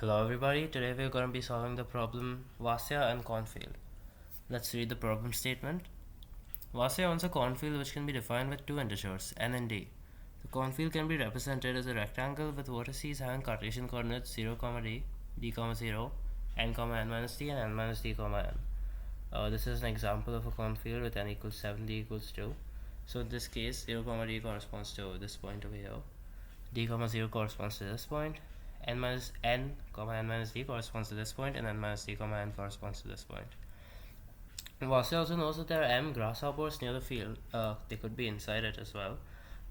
Hello everybody, today we're going to be solving the problem Vasya and Cornfield. Let's read the problem statement. Vasya owns a cornfield which can be defined with two integers, n and d. The cornfield can be represented as a rectangle with vertices having Cartesian coordinates 0, d, d, 0, n, n minus d, and n minus d, n. This is an example of a cornfield with n equals 7, d equals 2. So in this case, 0, d corresponds to this point over here. D, 0 corresponds to this point. N minus n, n minus d corresponds to this point, and n minus d, n corresponds to this point. And Vasya also knows that there are m grasshoppers near the field. They could be inside it as well.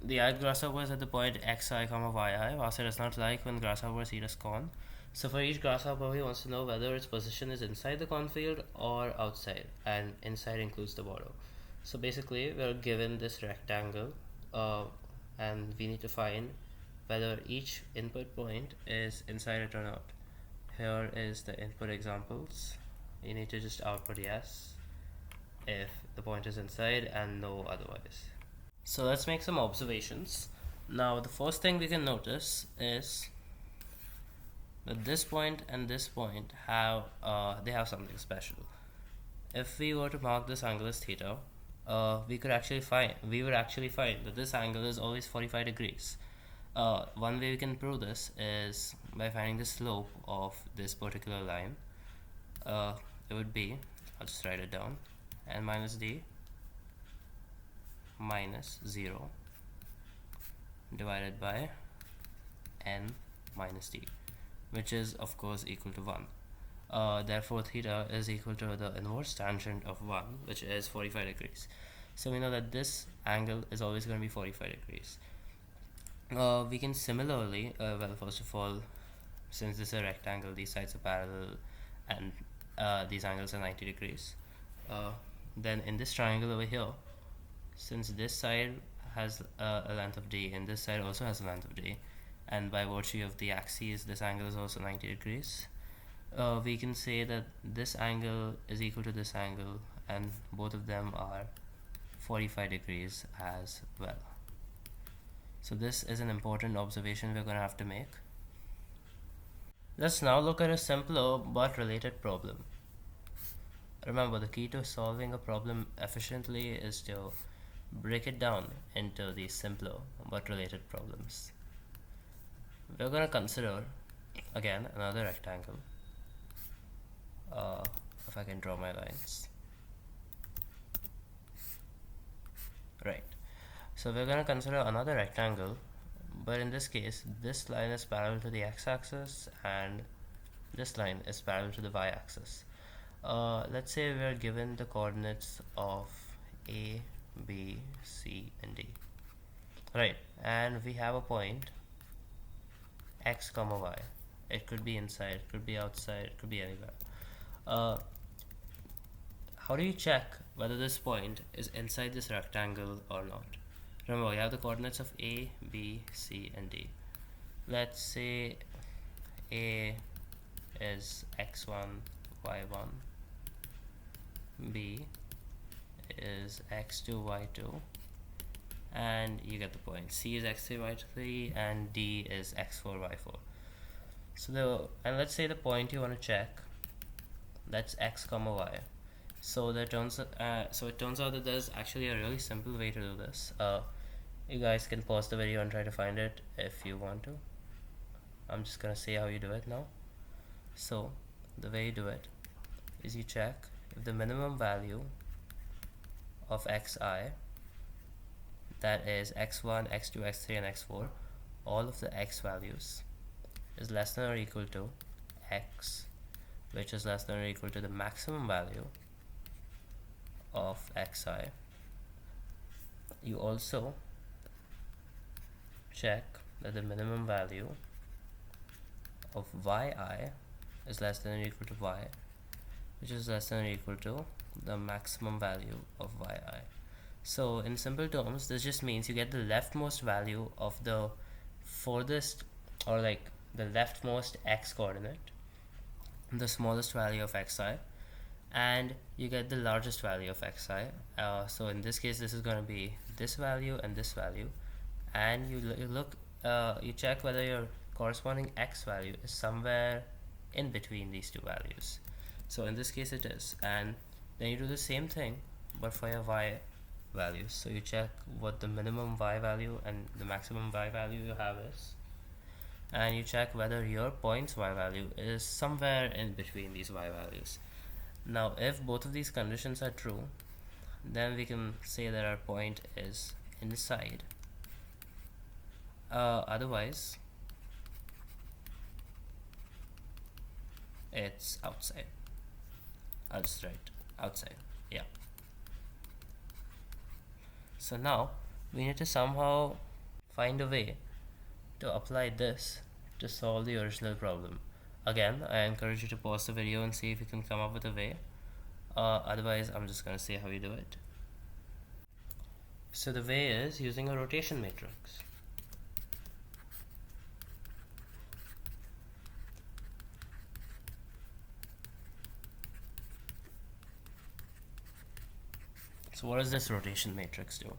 The eye grasshoppers at the point xi, yi. Vasya does not like when grasshoppers eat a corn. So for each grasshopper, he wants to know whether its position is inside the cornfield or outside, and inside includes the border. So basically, we're given this rectangle, and we need to find whether each input point is inside it or not. Here is the input examples. You need to just output yes if the point is inside and no otherwise. So let's make some observations. Now the first thing we can notice is that this point and this point have something special. If we were to mark this angle as theta, we would actually find that this angle is always 45 degrees. One way we can prove this is by finding the slope of this particular line. It would be, I'll just write it down, n minus d minus 0 divided by n minus d, which is of course equal to 1. Therefore theta is equal to the inverse tangent of 1, which is 45 degrees. So we know that this angle is always going to be 45 degrees. We can similarly, first of all, since this is a rectangle, these sides are parallel and these angles are 90 degrees. Then in this triangle over here, since this side has a length of d and this side also has a length of d, and by virtue of the axes this angle is also 90 degrees, we can say that this angle is equal to this angle and both of them are 45 degrees as well. So this is an important observation we're going to have to make. Let's now look at a simpler but related problem. Remember, the key to solving a problem efficiently is to break it down into these simpler but related problems. We're going to consider, again, another rectangle. If I can draw my lines. Right. So we're going to consider another rectangle, but in this case, this line is parallel to the x-axis and this line is parallel to the y-axis. Let's say we're given the coordinates of A, B, C, and D. Right, and we have a point x, y. It could be inside, it could be outside, it could be anywhere. How do you check whether this point is inside this rectangle or not? Remember, we have the coordinates of A, B, C, and D. Let's say A is x1, y1, B is x2, y2, and you get the point. C is x3, y3, and D is x4, y4. And let's say the point you want to check, that's x, y. So it turns out that there's actually a really simple way to do this. You guys can pause the video and try to find it if you want to. I'm just gonna say how you do it now. So the way you do it is you check if the minimum value of xi, that is x1, x2, x3, and x4, all of the x values is less than or equal to x, which is less than or equal to the maximum value of xi. You also check that the minimum value of yi is less than or equal to y, which is less than or equal to the maximum value of yi. So in simple terms, this just means you get the leftmost value of the furthest, or like the leftmost x coordinate, the smallest value of xi, and you get the largest value of xi. So in this case, this is going to be this value and this value, and you check whether your corresponding x value is somewhere in between these two values. So in this case it is, and then you do the same thing but for your y values. So you check what the minimum y value and the maximum y value you have is, and you check whether your point's y value is somewhere in between these y values. Now if both of these conditions are true, then we can say that our point is inside. Otherwise it's outside. I'll just write outside. Yeah. So now we need to somehow find a way to apply this to solve the original problem. Again, I encourage you to pause the video and see if you can come up with a way. Otherwise, I'm just going to say how you do it. So the way is using a rotation matrix. So what does this rotation matrix do?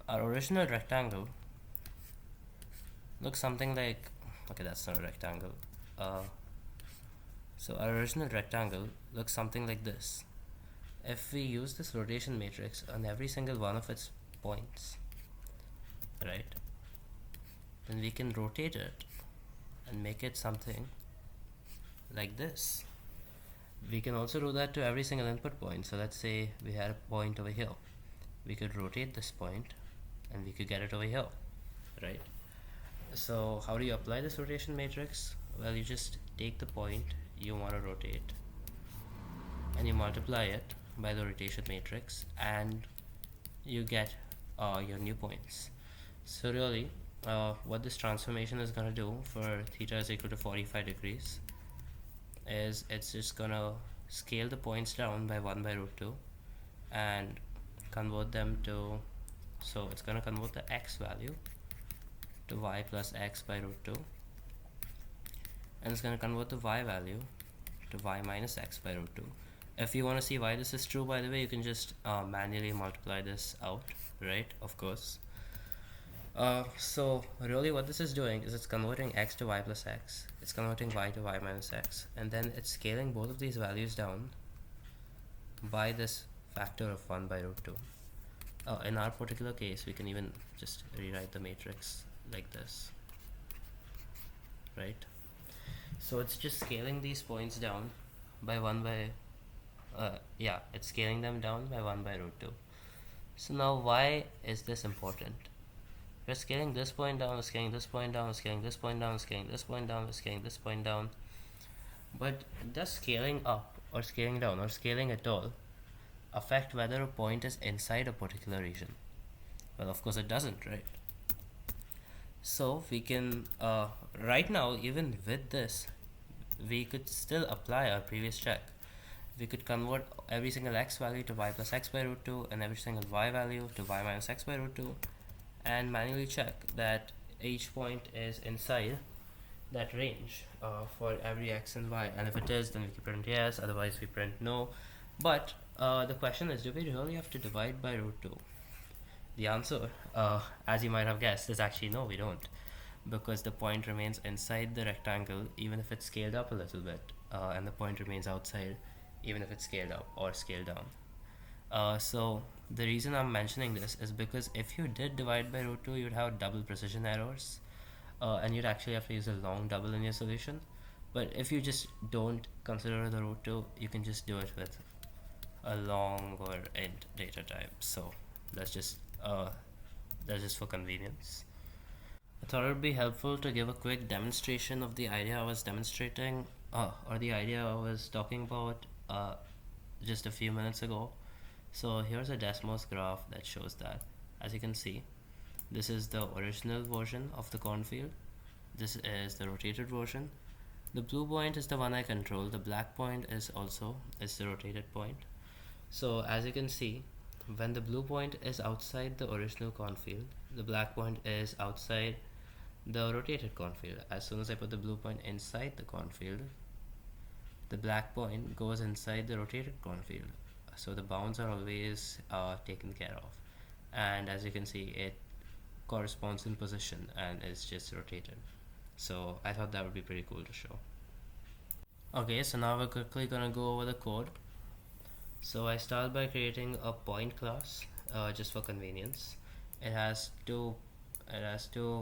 Our original rectangle looks something like, okay, that's not a rectangle. So our original rectangle looks something like this. If we use this rotation matrix on every single one of its points, right, then we can rotate it and make it something like this. We can also do that to every single input point. So let's say we had a point over here. We could rotate this point and we could get it over here, right? So how do you apply this rotation matrix? Well, you just take the point you want to rotate and you multiply it by the rotation matrix and you get your new points. So really what this transformation is going to do for theta is equal to 45 degrees is it's just going to scale the points down by 1 by root 2 and convert them to, so it's going to convert the x value to y plus x by root 2, and it's going to convert the y value to y minus x by root 2. If you want to see why this is true, by the way, you can just manually multiply this out, right? Of course. So really what this is doing is it's converting x to y plus x, it's converting y to y minus x, and then it's scaling both of these values down by this factor of 1 by root 2. In our particular case, we can even just rewrite the matrix like this, right? So it's just scaling these points down by 1 by it's scaling them down by 1 by root 2. So now why is this important? We're scaling this point down, we're scaling this point down, we're scaling this point down, we're scaling this point down, we're scaling this point down. But does scaling up or scaling down or scaling at all affect whether a point is inside a particular region? Well, of course it doesn't, right? So we can, right now, even with this, we could still apply our previous check. We could convert every single x value to y plus x by root 2 and every single y value to y minus x by root 2 and manually check that each point is inside that range for every x and y, and if it is, then we can print yes, otherwise we print no. But the question is, do we really have to divide by root 2? The answer, as you might have guessed, is actually no, we don't, because the point remains inside the rectangle even if it's scaled up a little bit, and the point remains outside even if it's scaled up or scaled down. So the reason I'm mentioning this is because if you did divide by root 2, you'd have double precision errors, and you'd actually have to use a long double in your solution. But if you just don't consider the root 2, you can just do it with a long or int data type. So that's just for convenience. I thought it would be helpful to give a quick demonstration of the idea I was demonstrating, or the idea I was talking about just a few minutes ago. So here's a Desmos graph that shows that. As you can see, this is the original version of the cornfield. This is the rotated version. The blue point is the one I control. The black point is the rotated point. So as you can see, when the blue point is outside the original cornfield, the black point is outside the rotated cornfield. As soon as I put the blue point inside the cornfield, the black point goes inside the rotated cornfield. So the bounds are always taken care of, and as you can see, it corresponds in position and is just rotated. So I thought that would be pretty cool to show. Okay, so now we're quickly gonna go over the code. So I start by creating a point class, just for convenience. It has two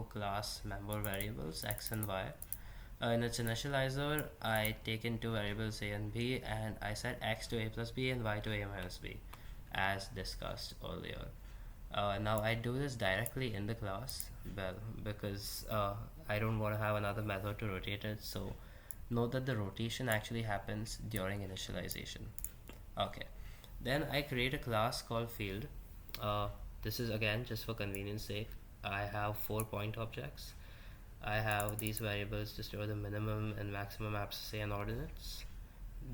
class member variables, x and y. In its initializer, I take in two variables a and b, and I set x to a plus b and y to a minus b, as discussed earlier. Now I do this directly in the class, well, because I don't want to have another method to rotate it, so note that the rotation actually happens during initialization. Okay, then I create a class called field. This is again just for convenience sake. I have 4 point objects. I have these variables to store the minimum and maximum abscissa and ordinates.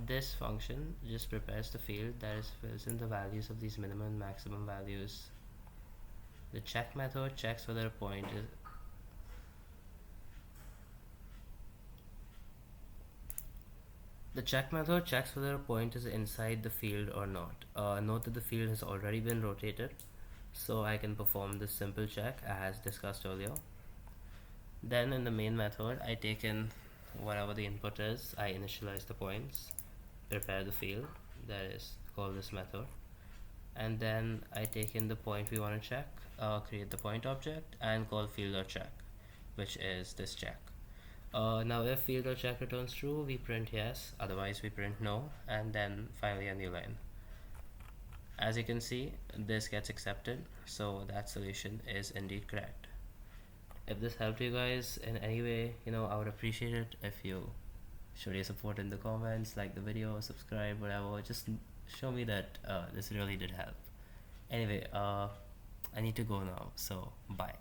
This function just prepares the field that fills in the values of these minimum and maximum values. The check method checks whether a point is inside the field or not. Note that the field has already been rotated, so I can perform this simple check as discussed earlier. Then in the main method, I take in whatever the input is, I initialize the points, prepare the field, that is, call this method, and then I take in the point we want to check, create the point object, and call field.check, which is this check. Now if field.check returns true, we print yes, otherwise we print no, and then finally a new line. As you can see, this gets accepted, so that solution is indeed correct. If this helped you guys in any way, I would appreciate it if you show your support in the comments, like the video, subscribe, whatever. Just show me that this really did help. Anyway, I need to go now, so bye.